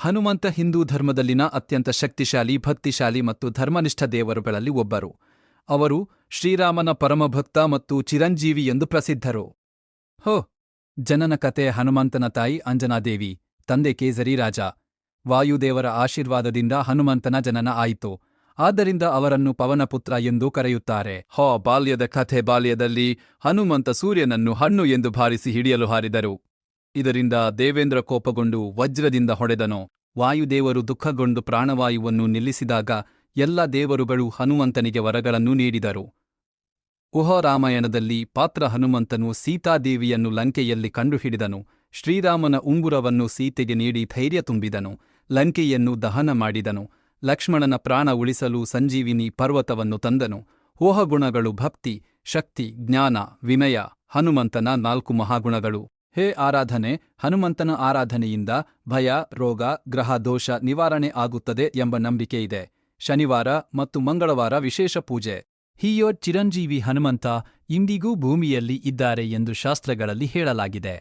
ಹನುಮಂತ ಹಿಂದೂ ಧರ್ಮದಲ್ಲಿನ ಅತ್ಯಂತ ಶಕ್ತಿಶಾಲಿ ಭಕ್ತಿಶಾಲಿ ಮತ್ತು ಧರ್ಮನಿಷ್ಠ ದೇವರುಗಳಲ್ಲಿ ಒಬ್ಬರು. ಅವರು ಶ್ರೀರಾಮನ ಪರಮಭಕ್ತ ಮತ್ತು ಚಿರಂಜೀವಿ ಎಂದು ಪ್ರಸಿದ್ಧರು. ಜನನ ಕತೆ. ಹನುಮಂತನ ತಾಯಿ ಅಂಜನಾದೇವಿ, ತಂದೆ ಕೇಸರಿ ರಾಜ. ವಾಯುದೇವರ ಆಶೀರ್ವಾದದಿಂದ ಹನುಮಂತನ ಜನನ ಆಯಿತು. ಆದ್ದರಿಂದ ಅವರನ್ನು ಪವನಪುತ್ರ ಎಂದೂ ಕರೆಯುತ್ತಾರೆ. ಬಾಲ್ಯದ ಕಥೆ. ಬಾಲ್ಯದಲ್ಲಿ ಹನುಮಂತ ಸೂರ್ಯನನ್ನು ಹಣ್ಣು ಎಂದು ಭಾವಿಸಿ ಹಿಡಿಯಲು ಹಾರಿದರು. ಇದರಿಂದ ದೇವೇಂದ್ರ ಕೋಪಗೊಂಡು ವಜ್ರದಿಂದ ಹೊಡೆದನು. ವಾಯುದೇವರು ದುಃಖಗೊಂಡು ಪ್ರಾಣವಾಯುವನ್ನು ನಿಲ್ಲಿಸಿದಾಗ ಎಲ್ಲ ದೇವರುಗಳು ಹನುಮಂತನಿಗೆ ವರಗಳನ್ನು ನೀಡಿದರು. ರಾಮಾಯಣದಲ್ಲಿ ಪಾತ್ರ ಹನುಮಂತನು ಸೀತಾದೇವಿಯನ್ನು ಲಂಕೆಯಲ್ಲಿ ಕಂಡುಹಿಡಿದನು. ಶ್ರೀರಾಮನ ಉಂಗುರವನ್ನು ಸೀತೆಗೆ ನೀಡಿ ಧೈರ್ಯ ತುಂಬಿದನು. ಲಂಕೆಯನ್ನು ದಹನ ಮಾಡಿದನು. ಲಕ್ಷ್ಮಣನ ಪ್ರಾಣ ಉಳಿಸಲು ಸಂಜೀವಿನಿ ಪರ್ವತವನ್ನು ತಂದನು. ಗುಣಗಳು ಭಕ್ತಿ, ಶಕ್ತಿ, ಜ್ಞಾನ, ವಿನಯ ಹನುಮಂತನ 4 ಮಹಾಗುಣಗಳು. ಆರಾಧನೆ. ಹನುಮಂತನ ಆರಾಧನೆಯಿಂದ ಭಯ, ರೋಗ, ಗ್ರಹ ದೋಷ ನಿವಾರಣೆ ಆಗುತ್ತದೆ ಎಂಬ ನಂಬಿಕೆಯಿದೆ. ಶನಿವಾರ ಮತ್ತು ಮಂಗಳವಾರ ವಿಶೇಷ ಪೂಜೆ. ಚಿರಂಜೀವಿ ಹನುಮಂತ ಇಂದಿಗೂ ಭೂಮಿಯಲ್ಲಿ ಇದ್ದಾರೆ ಎಂದು ಶಾಸ್ತ್ರಗಳಲ್ಲಿ ಹೇಳಲಾಗಿದೆ.